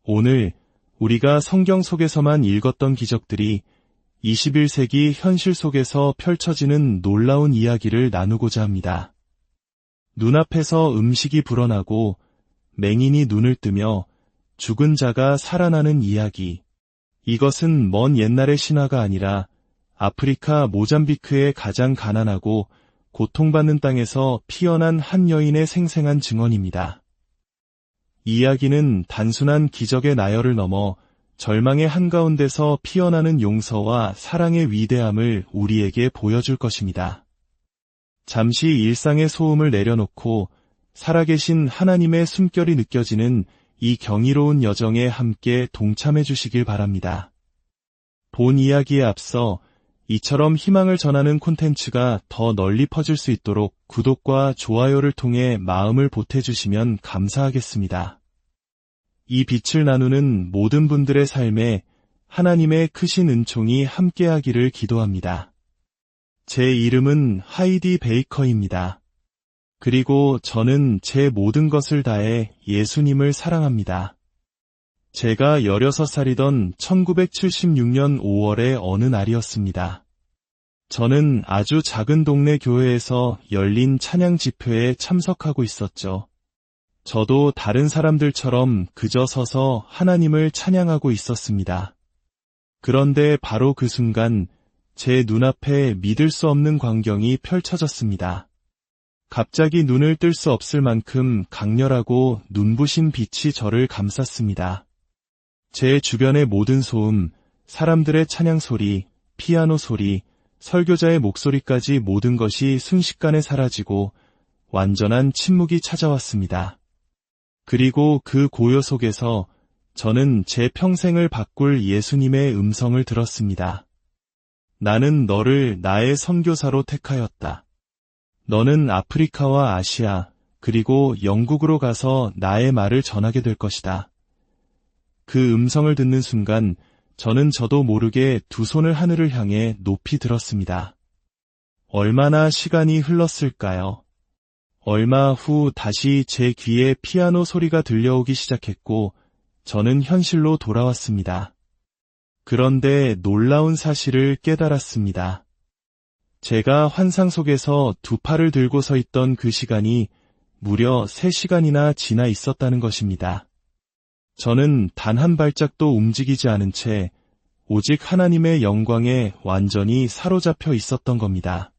오늘 우리가 성경 속에서만 읽었던 기적들이 21세기 현실 속에서 펼쳐지는 놀라운 이야기를 나누고자 합니다. 눈앞에서 음식이 불어나고 맹인이 눈을 뜨며 죽은 자가 살아나는 이야기. 이것은 먼 옛날의 신화가 아니라 아프리카 모잠비크의 가장 가난하고 고통받는 땅에서 피어난 한 여인의 생생한 증언입니다. 이 이야기는 단순한 기적의 나열을 넘어 절망의 한가운데서 피어나는 용서와 사랑의 위대함을 우리에게 보여줄 것입니다. 잠시 일상의 소음을 내려놓고 살아계신 하나님의 숨결이 느껴지는 이 경이로운 여정에 함께 동참해 주시길 바랍니다. 본 이야기에 앞서 이처럼 희망을 전하는 콘텐츠가 더 널리 퍼질 수 있도록 구독과 좋아요를 통해 마음을 보태주시면 감사하겠습니다. 이 빛을 나누는 모든 분들의 삶에 하나님의 크신 은총이 함께하기를 기도합니다. 제 이름은 하이디 베이커입니다. 그리고 저는 제 모든 것을 다해 예수님을 사랑합니다. 제가 16살이던 1976년 5월의 어느 날이었습니다. 저는 아주 작은 동네 교회에서 열린 찬양 집회에 참석하고 있었죠. 저도 다른 사람들처럼 그저 서서 하나님을 찬양하고 있었습니다. 그런데 바로 그 순간 제 눈앞에 믿을 수 없는 광경이 펼쳐졌습니다. 갑자기 눈을 뜰 수 없을 만큼 강렬하고 눈부신 빛이 저를 감쌌습니다. 제 주변의 모든 소음, 사람들의 찬양 소리, 피아노 소리, 설교자의 목소리까지 모든 것이 순식간에 사라지고 완전한 침묵이 찾아왔습니다. 그리고 그 고요 속에서 저는 제 평생을 바꿀 예수님의 음성을 들었습니다. 나는 너를 나의 선교사로 택하였다. 너는 아프리카와 아시아, 그리고 영국으로 가서 나의 말을 전하게 될 것이다. 그 음성을 듣는 순간 저는 저도 모르게 두 손을 하늘을 향해 높이 들었습니다. 얼마나 시간이 흘렀을까요? 얼마 후 다시 제 귀에 피아노 소리가 들려오기 시작했고 저는 현실로 돌아왔습니다. 그런데 놀라운 사실을 깨달았습니다. 제가 환상 속에서 두 팔을 들고 서 있던 그 시간이 무려 3시간이나 지나 있었다는 것입니다. 저는 단 한 발짝도 움직이지 않은 채 오직 하나님의 영광에 완전히 사로잡혀 있었던 겁니다.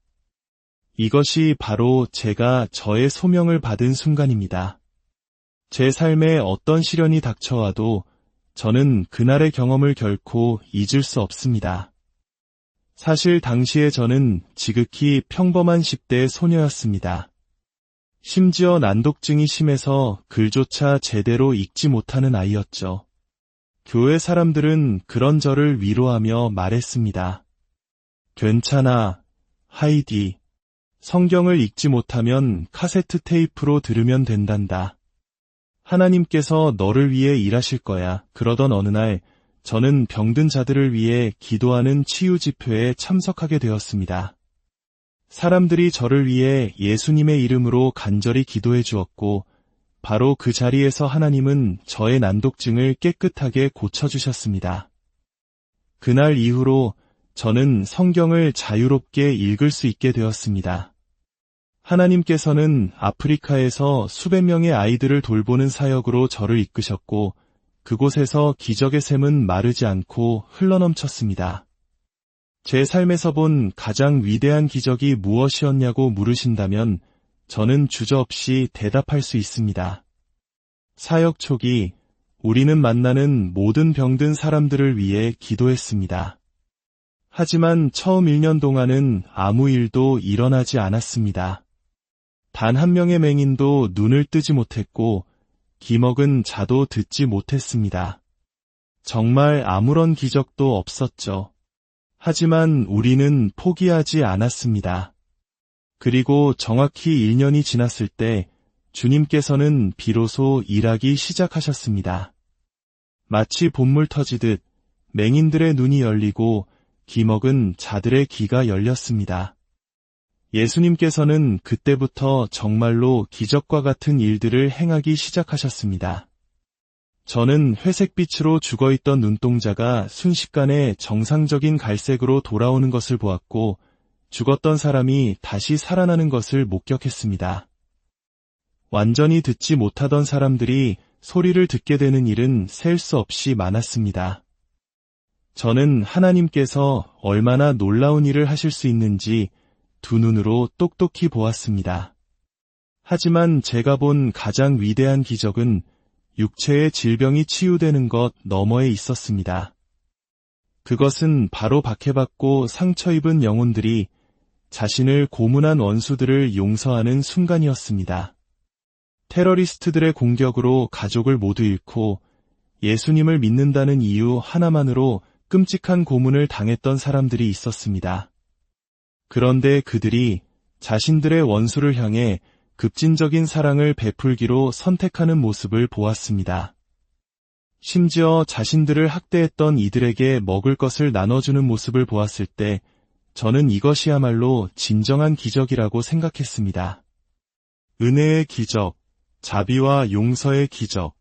이것이 바로 제가 저의 소명을 받은 순간입니다. 제 삶에 어떤 시련이 닥쳐와도 저는 그날의 경험을 결코 잊을 수 없습니다. 사실 당시에 저는 지극히 평범한 10대 소녀였습니다. 심지어 난독증이 심해서 글조차 제대로 읽지 못하는 아이였죠. 교회 사람들은 그런 저를 위로하며 말했습니다. 괜찮아, 하이디. 성경을 읽지 못하면 카세트 테이프로 들으면 된단다. 하나님께서 너를 위해 일하실 거야. 그러던 어느 날 저는 병든 자들을 위해 기도하는 치유 집회에 참석하게 되었습니다. 사람들이 저를 위해 예수님의 이름으로 간절히 기도해 주었고 바로 그 자리에서 하나님은 저의 난독증을 깨끗하게 고쳐주셨습니다. 그날 이후로 저는 성경을 자유롭게 읽을 수 있게 되었습니다. 하나님께서는 아프리카에서 수백 명의 아이들을 돌보는 사역으로 저를 이끄셨고 그곳에서 기적의 샘은 마르지 않고 흘러넘쳤습니다. 제 삶에서 본 가장 위대한 기적이 무엇이었냐고 물으신다면 저는 주저없이 대답할 수 있습니다. 사역 초기 우리는 만나는 모든 병든 사람들을 위해 기도했습니다. 하지만 처음 1년 동안은 아무 일도 일어나지 않았습니다. 단 한 명의 맹인도 눈을 뜨지 못했고 기먹은 자도 듣지 못했습니다. 정말 아무런 기적도 없었죠. 하지만 우리는 포기하지 않았습니다. 그리고 정확히 1년이 지났을 때 주님께서는 비로소 일하기 시작하셨습니다. 마치 봇물 터지듯 맹인들의 눈이 열리고 기먹은 자들의 귀가 열렸습니다. 예수님께서는 그때부터 정말로 기적과 같은 일들을 행하기 시작하셨습니다. 저는 회색빛으로 죽어있던 눈동자가 순식간에 정상적인 갈색으로 돌아오는 것을 보았고 죽었던 사람이 다시 살아나는 것을 목격했습니다. 완전히 듣지 못하던 사람들이 소리를 듣게 되는 일은 셀 수 없이 많았습니다. 저는 하나님께서 얼마나 놀라운 일을 하실 수 있는지 두 눈으로 똑똑히 보았습니다. 하지만 제가 본 가장 위대한 기적은 육체의 질병이 치유되는 것 너머에 있었습니다. 그것은 바로 박해받고 상처 입은 영혼들이 자신을 고문한 원수들을 용서하는 순간이었습니다. 테러리스트들의 공격으로 가족을 모두 잃고 예수님을 믿는다는 이유 하나만으로 끔찍한 고문을 당했던 사람들이 있었습니다. 그런데 그들이 자신들의 원수를 향해 급진적인 사랑을 베풀기로 선택하는 모습을 보았습니다. 심지어 자신들을 학대했던 이들에게 먹을 것을 나눠주는 모습을 보았을 때 저는 이것이야말로 진정한 기적이라고 생각했습니다. 은혜의 기적, 자비와 용서의 기적,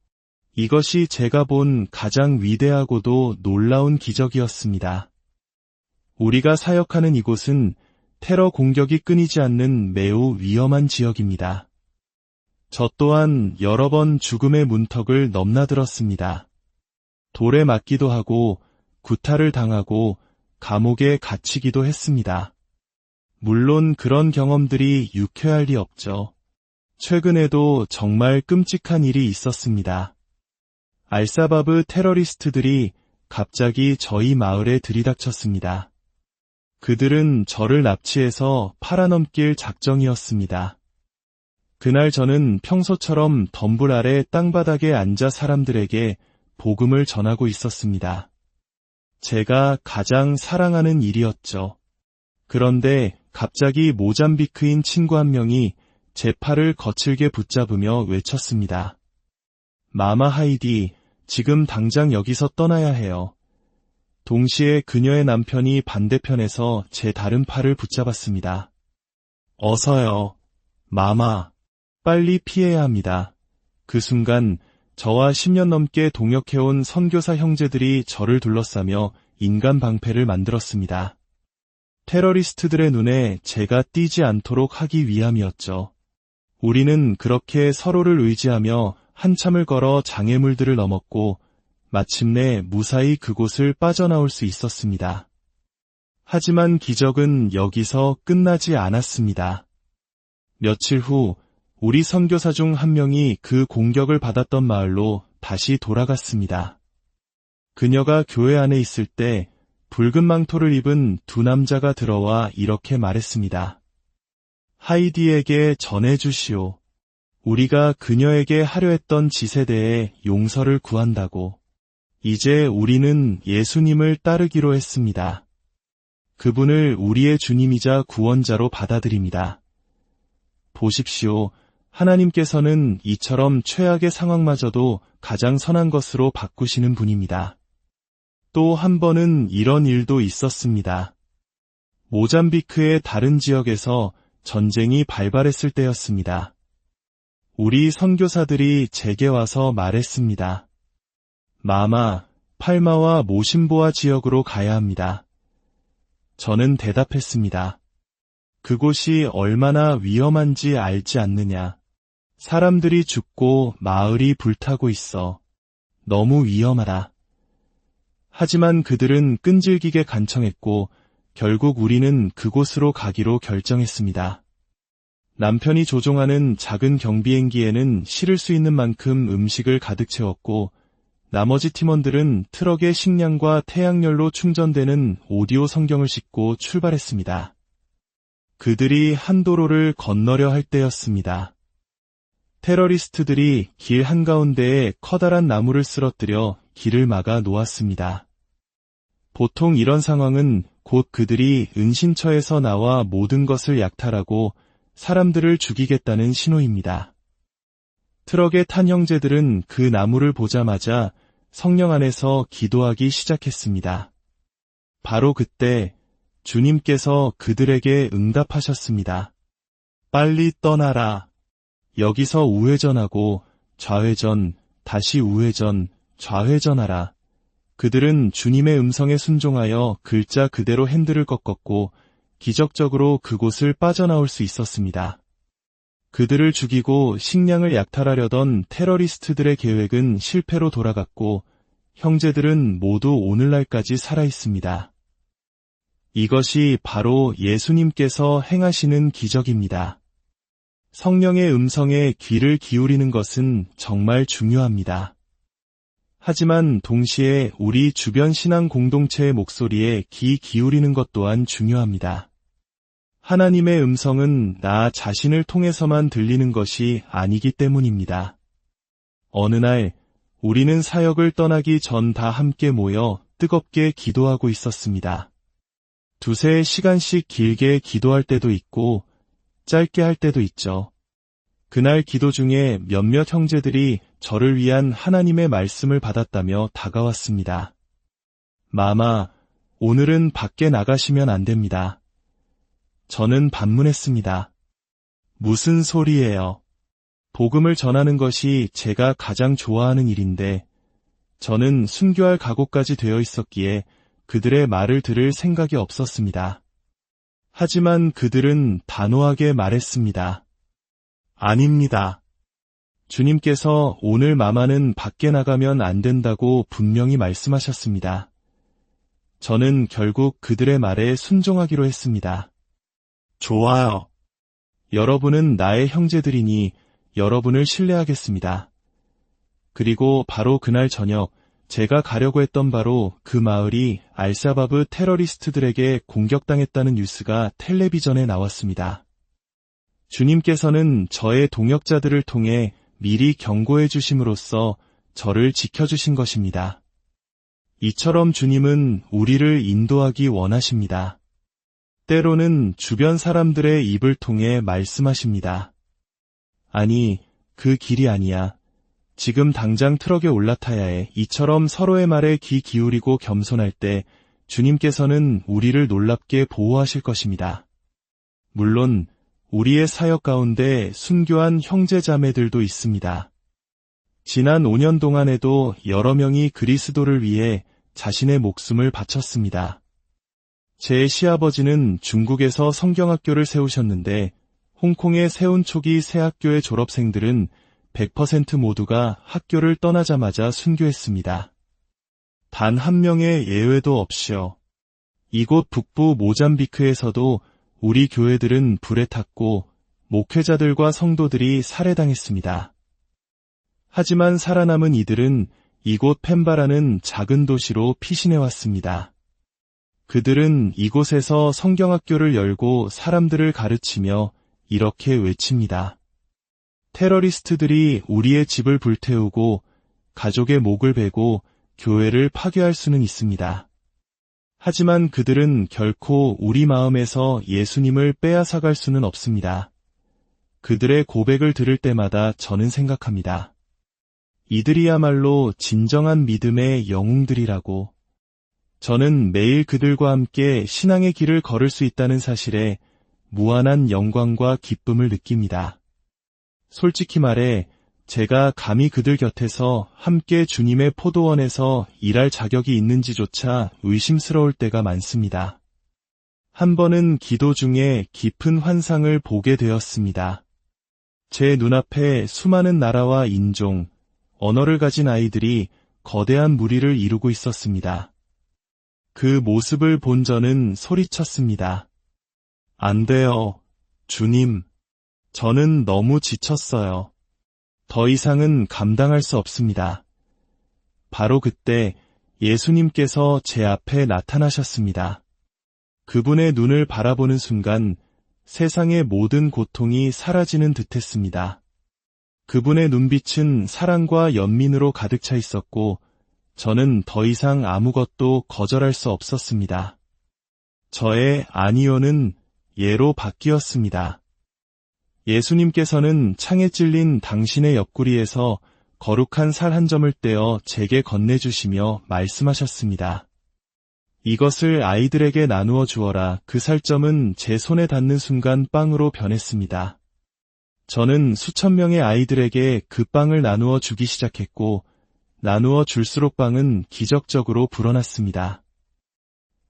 이것이 제가 본 가장 위대하고도 놀라운 기적이었습니다. 우리가 사역하는 이곳은 테러 공격이 끊이지 않는 매우 위험한 지역입니다. 저 또한 여러 번 죽음의 문턱을 넘나들었습니다. 돌에 맞기도 하고 구타를 당하고 감옥에 갇히기도 했습니다. 물론 그런 경험들이 유쾌할 리 없죠. 최근에도 정말 끔찍한 일이 있었습니다. 알사바브 테러리스트들이 갑자기 저희 마을에 들이닥쳤습니다. 그들은 저를 납치해서 팔아넘길 작정이었습니다. 그날 저는 평소처럼 덤불 아래 땅바닥에 앉아 사람들에게 복음을 전하고 있었습니다. 제가 가장 사랑하는 일이었죠. 그런데 갑자기 모잠비크인 친구 한 명이 제 팔을 거칠게 붙잡으며 외쳤습니다. 마마 하이디, 지금 당장 여기서 떠나야 해요. 동시에 그녀의 남편이 반대편에서 제 다른 팔을 붙잡았습니다. 어서요. 마마. 빨리 피해야 합니다. 그 순간 저와 10년 넘게 동역해온 선교사 형제들이 저를 둘러싸며 인간 방패를 만들었습니다. 테러리스트들의 눈에 제가 띄지 않도록 하기 위함이었죠. 우리는 그렇게 서로를 의지하며 한참을 걸어 장애물들을 넘었고 마침내 무사히 그곳을 빠져나올 수 있었습니다. 하지만 기적은 여기서 끝나지 않았습니다. 며칠 후 우리 선교사 중 한 명이 그 공격을 받았던 마을로 다시 돌아갔습니다. 그녀가 교회 안에 있을 때 붉은 망토를 입은 두 남자가 들어와 이렇게 말했습니다. 하이디에게 전해주시오. 우리가 그녀에게 하려 했던 짓에 대해 용서를 구한다고. 이제 우리는 예수님을 따르기로 했습니다. 그분을 우리의 주님이자 구원자로 받아들입니다. 보십시오. 하나님께서는 이처럼 최악의 상황마저도 가장 선한 것으로 바꾸시는 분입니다. 또 한 번은 이런 일도 있었습니다. 모잠비크의 다른 지역에서 전쟁이 발발했을 때였습니다. 우리 선교사들이 제게 와서 말했습니다. 마마, 팔마와 모심보아 지역으로 가야 합니다. 저는 대답했습니다. 그곳이 얼마나 위험한지 알지 않느냐. 사람들이 죽고 마을이 불타고 있어. 너무 위험하다. 하지만 그들은 끈질기게 간청했고 결국 우리는 그곳으로 가기로 결정했습니다. 남편이 조종하는 작은 경비행기에는 실을 수 있는 만큼 음식을 가득 채웠고 나머지 팀원들은 트럭에 식량과 태양열로 충전되는 오디오 성경을 싣고 출발했습니다. 그들이 한 도로를 건너려 할 때였습니다. 테러리스트들이 길 한가운데에 커다란 나무를 쓰러뜨려 길을 막아 놓았습니다. 보통 이런 상황은 곧 그들이 은신처에서 나와 모든 것을 약탈하고 사람들을 죽이겠다는 신호입니다. 트럭에 탄 형제들은 그 나무를 보자마자 성령 안에서 기도하기 시작했습니다. 바로 그때 주님께서 그들에게 응답하셨습니다. 빨리 떠나라. 여기서 우회전하고 좌회전, 다시 우회전, 좌회전하라. 그들은 주님의 음성에 순종하여 글자 그대로 핸들을 꺾었고 기적적으로 그곳을 빠져나올 수 있었습니다. 그들을 죽이고 식량을 약탈하려던 테러리스트들의 계획은 실패로 돌아갔고 형제들은 모두 오늘날까지 살아있습니다. 이것이 바로 예수님께서 행하시는 기적입니다. 성령의 음성에 귀를 기울이는 것은 정말 중요합니다. 하지만 동시에 우리 주변 신앙 공동체의 목소리에 귀 기울이는 것 또한 중요합니다. 하나님의 음성은 나 자신을 통해서만 들리는 것이 아니기 때문입니다. 어느 날 우리는 사역을 떠나기 전 다 함께 모여 뜨겁게 기도하고 있었습니다. 두세 시간씩 길게 기도할 때도 있고 짧게 할 때도 있죠. 그날 기도 중에 몇몇 형제들이 저를 위한 하나님의 말씀을 받았다며 다가왔습니다. 마마, 오늘은 밖에 나가시면 안 됩니다. 저는 반문했습니다. 무슨 소리예요? 복음을 전하는 것이 제가 가장 좋아하는 일인데 저는 순교할 각오까지 되어 있었기에 그들의 말을 들을 생각이 없었습니다. 하지만 그들은 단호하게 말했습니다. 아닙니다. 주님께서 오늘 마마는 밖에 나가면 안 된다고 분명히 말씀하셨습니다. 저는 결국 그들의 말에 순종하기로 했습니다. 좋아요. 여러분은 나의 형제들이니 여러분을 신뢰하겠습니다. 그리고 바로 그날 저녁 제가 가려고 했던 바로 그 마을이 알샤바브 테러리스트들에게 공격당했다는 뉴스가 텔레비전에 나왔습니다. 주님께서는 저의 동역자들을 통해 미리 경고해 주심으로써 저를 지켜주신 것입니다. 이처럼 주님은 우리를 인도하기 원하십니다. 때로는 주변 사람들의 입을 통해 말씀하십니다. 아니, 그 길이 아니야. 지금 당장 트럭에 올라타야 해. 이처럼 서로의 말에 귀 기울이고 겸손할 때 주님께서는 우리를 놀랍게 보호하실 것입니다. 물론 우리의 사역 가운데 순교한 형제자매들도 있습니다. 지난 5년 동안에도 여러 명이 그리스도를 위해 자신의 목숨을 바쳤습니다. 제 시아버지는 중국에서 성경학교를 세우셨는데 홍콩에 세운 초기 새 학교의 졸업생들은 100% 모두가 학교를 떠나자마자 순교했습니다. 단 한 명의 예외도 없이요. 이곳 북부 모잠비크에서도 우리 교회들은 불에 탔고 목회자들과 성도들이 살해당했습니다. 하지만 살아남은 이들은 이곳 펜바라는 작은 도시로 피신해왔습니다. 그들은 이곳에서 성경학교를 열고 사람들을 가르치며 이렇게 외칩니다. 테러리스트들이 우리의 집을 불태우고 가족의 목을 베고 교회를 파괴할 수는 있습니다. 하지만 그들은 결코 우리 마음에서 예수님을 빼앗아갈 수는 없습니다. 그들의 고백을 들을 때마다 저는 생각합니다. 이들이야말로 진정한 믿음의 영웅들이라고. 저는 매일 그들과 함께 신앙의 길을 걸을 수 있다는 사실에 무한한 영광과 기쁨을 느낍니다. 솔직히 말해 제가 감히 그들 곁에서 함께 주님의 포도원에서 일할 자격이 있는지조차 의심스러울 때가 많습니다. 한 번은 기도 중에 깊은 환상을 보게 되었습니다. 제 눈앞에 수많은 나라와 인종, 언어를 가진 아이들이 거대한 무리를 이루고 있었습니다. 그 모습을 본 저는 소리쳤습니다. 안 돼요, 주님. 저는 너무 지쳤어요. 더 이상은 감당할 수 없습니다. 바로 그때 예수님께서 제 앞에 나타나셨습니다. 그분의 눈을 바라보는 순간 세상의 모든 고통이 사라지는 듯했습니다. 그분의 눈빛은 사랑과 연민으로 가득 차 있었고 저는 더 이상 아무것도 거절할 수 없었습니다. 저의 아니요는 예로 바뀌었습니다. 예수님께서는 창에 찔린 당신의 옆구리에서 거룩한 살 한 점을 떼어 제게 건네주시며 말씀하셨습니다. 이것을 아이들에게 나누어 주어라. 그 살점은 제 손에 닿는 순간 빵으로 변했습니다. 저는 수천 명의 아이들에게 그 빵을 나누어 주기 시작했고 나누어 줄수록 빵은 기적적으로 불어났습니다.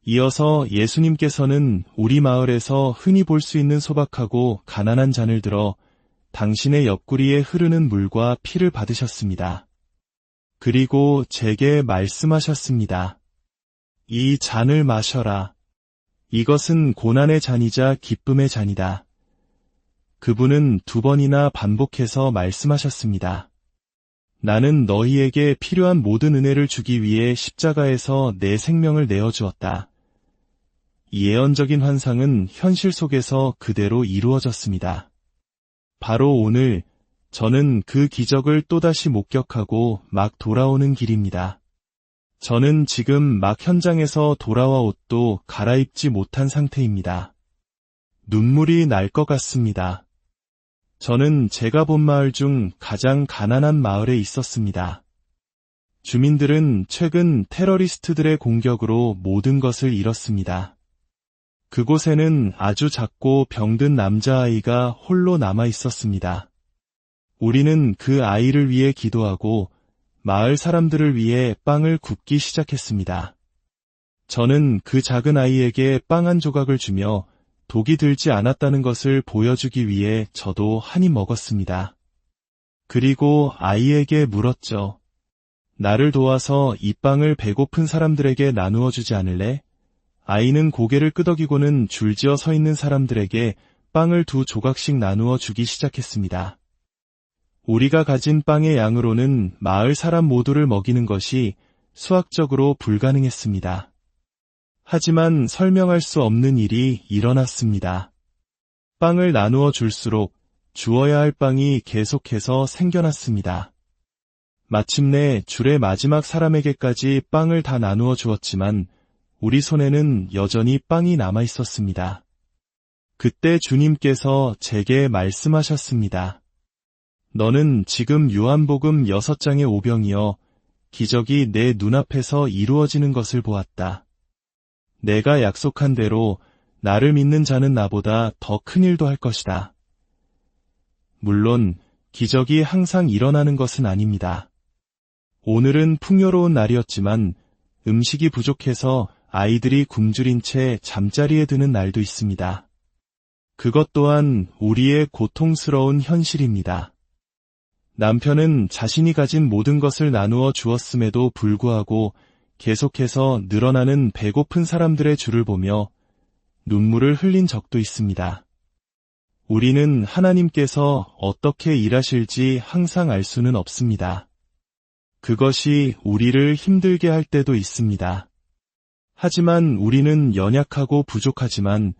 이어서 예수님께서는 우리 마을에서 흔히 볼 수 있는 소박하고 가난한 잔을 들어 당신의 옆구리에 흐르는 물과 피를 받으셨습니다. 그리고 제게 말씀하셨습니다. 이 잔을 마셔라. 이것은 고난의 잔이자 기쁨의 잔이다. 그분은 2번이나 반복해서 말씀하셨습니다. 나는 너희에게 필요한 모든 은혜를 주기 위해 십자가에서 내 생명을 내어주었다. 이 예언적인 환상은 현실 속에서 그대로 이루어졌습니다. 바로 오늘 저는 그 기적을 또다시 목격하고 막 돌아오는 길입니다. 저는 지금 막 현장에서 돌아와 옷도 갈아입지 못한 상태입니다. 눈물이 날 것 같습니다. 저는 제가 본 마을 중 가장 가난한 마을에 있었습니다. 주민들은 최근 테러리스트들의 공격으로 모든 것을 잃었습니다. 그곳에는 아주 작고 병든 남자아이가 홀로 남아 있었습니다. 우리는 그 아이를 위해 기도하고 마을 사람들을 위해 빵을 굽기 시작했습니다. 저는 그 작은 아이에게 빵 한 조각을 주며 독이 들지 않았다는 것을 보여주기 위해 저도 한 입 먹었습니다. 그리고 아이에게 물었죠. 나를 도와서 이 빵을 배고픈 사람들에게 나누어 주지 않을래? 아이는 고개를 끄덕이고는 줄지어 서 있는 사람들에게 빵을 2조각씩 나누어 주기 시작했습니다. 우리가 가진 빵의 양으로는 마을 사람 모두를 먹이는 것이 수학적으로 불가능했습니다. 하지만 설명할 수 없는 일이 일어났습니다. 빵을 나누어 줄수록 주어야 할 빵이 계속해서 생겨났습니다. 마침내 줄의 마지막 사람에게까지 빵을 다 나누어 주었지만 우리 손에는 여전히 빵이 남아 있었습니다. 그때 주님께서 제게 말씀하셨습니다. 너는 지금 요한복음 6장의 오병이어 기적이 내 눈앞에서 이루어지는 것을 보았다. 내가 약속한 대로 나를 믿는 자는 나보다 더 큰 일도 할 것이다. 물론 기적이 항상 일어나는 것은 아닙니다. 오늘은 풍요로운 날이었지만 음식이 부족해서 아이들이 굶주린 채 잠자리에 드는 날도 있습니다. 그것 또한 우리의 고통스러운 현실입니다. 남편은 자신이 가진 모든 것을 나누어 주었음에도 불구하고 계속해서 늘어나는 배고픈 사람들의 줄을 보며 눈물을 흘린 적도 있습니다. 우리는 하나님께서 어떻게 일하실지 항상 알 수는 없습니다. 그것이 우리를 힘들게 할 때도 있습니다. 하지만 우리는 연약하고 부족하지만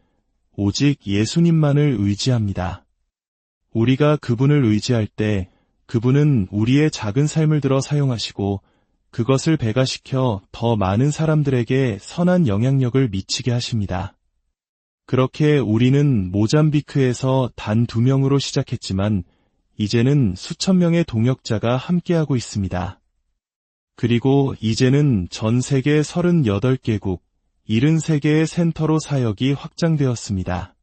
오직 예수님만을 의지합니다. 우리가 그분을 의지할 때 그분은 우리의 작은 삶을 들어 사용하시고 그것을 배가시켜 더 많은 사람들에게 선한 영향력을 미치게 하십니다. 그렇게 우리는 모잠비크에서 단 2명으로 시작했지만 이제는 수천 명의 동역자가 함께하고 있습니다. 그리고 이제는 전 세계 38개국, 73개의 센터로 사역이 확장되었습니다.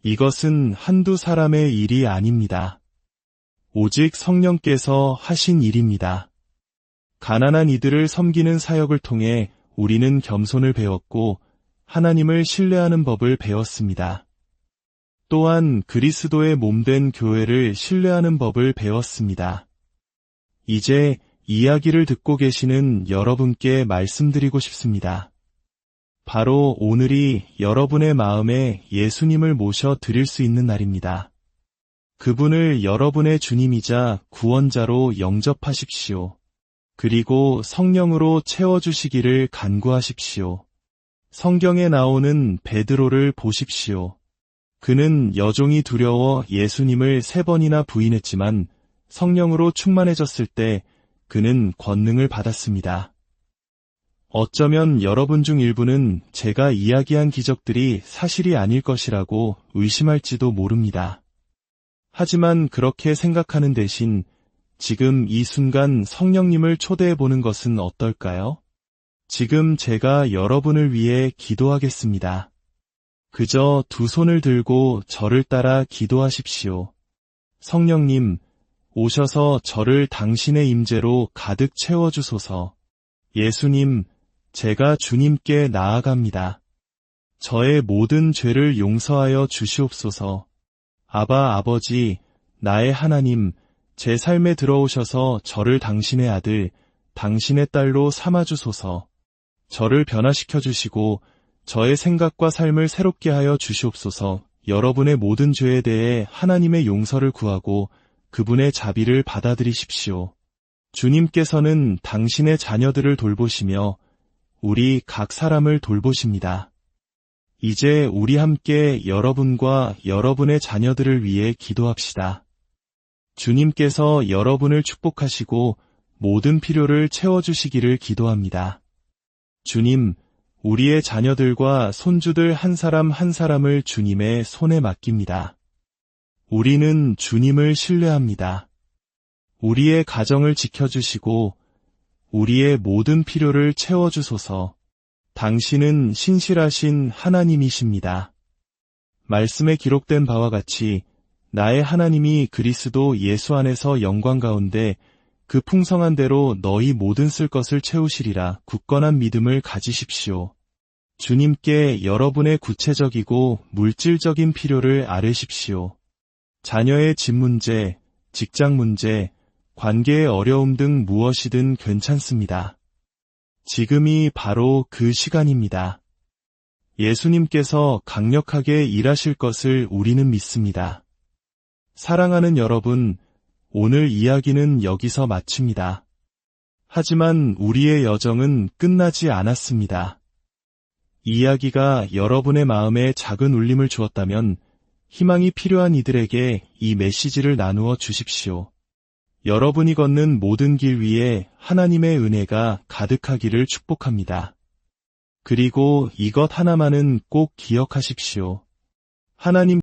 이것은 한두 사람의 일이 아닙니다. 오직 성령께서 하신 일입니다. 가난한 이들을 섬기는 사역을 통해 우리는 겸손을 배웠고 하나님을 신뢰하는 법을 배웠습니다. 또한 그리스도의 몸된 교회를 신뢰하는 법을 배웠습니다. 이제 이야기를 듣고 계시는 여러분께 말씀드리고 싶습니다. 바로 오늘이 여러분의 마음에 예수님을 모셔 드릴 수 있는 날입니다. 그분을 여러분의 주님이자 구원자로 영접하십시오. 그리고 성령으로 채워주시기를 간구하십시오. 성경에 나오는 베드로를 보십시오. 그는 여종이 두려워 예수님을 3번이나 부인했지만 성령으로 충만해졌을 때 그는 권능을 받았습니다. 어쩌면 여러분 중 일부는 제가 이야기한 기적들이 사실이 아닐 것이라고 의심할지도 모릅니다. 하지만 그렇게 생각하는 대신 지금 이 순간 성령님을 초대해보는 것은 어떨까요? 지금 제가 여러분을 위해 기도하겠습니다. 그저 2 손을 들고 저를 따라 기도하십시오. 성령님, 오셔서 저를 당신의 임재로 가득 채워주소서. 예수님, 제가 주님께 나아갑니다. 저의 모든 죄를 용서하여 주시옵소서. 아바 아버지, 나의 하나님, 제 삶에 들어오셔서 저를 당신의 아들, 당신의 딸로 삼아주소서. 저를 변화시켜 주시고 저의 생각과 삶을 새롭게 하여 주시옵소서. 여러분의 모든 죄에 대해 하나님의 용서를 구하고 그분의 자비를 받아들이십시오. 주님께서는 당신의 자녀들을 돌보시며 우리 각 사람을 돌보십니다. 이제 우리 함께 여러분과 여러분의 자녀들을 위해 기도합시다. 주님께서 여러분을 축복하시고 모든 필요를 채워주시기를 기도합니다. 주님, 우리의 자녀들과 손주들 한 사람 한 사람을 주님의 손에 맡깁니다. 우리는 주님을 신뢰합니다. 우리의 가정을 지켜주시고 우리의 모든 필요를 채워주소서. 당신은 신실하신 하나님이십니다. 말씀에 기록된 바와 같이 나의 하나님이 그리스도 예수 안에서 영광 가운데 그 풍성한 대로 너희 모든 쓸 것을 채우시리라. 굳건한 믿음을 가지십시오. 주님께 여러분의 구체적이고 물질적인 필요를 아뢰십시오. 자녀의 집 문제, 직장 문제, 관계의 어려움 등 무엇이든 괜찮습니다. 지금이 바로 그 시간입니다. 예수님께서 강력하게 일하실 것을 우리는 믿습니다. 사랑하는 여러분, 오늘 이야기는 여기서 마칩니다. 하지만 우리의 여정은 끝나지 않았습니다. 이야기가 여러분의 마음에 작은 울림을 주었다면 희망이 필요한 이들에게 이 메시지를 나누어 주십시오. 여러분이 걷는 모든 길 위에 하나님의 은혜가 가득하기를 축복합니다. 그리고 이것 하나만은 꼭 기억하십시오. 하나님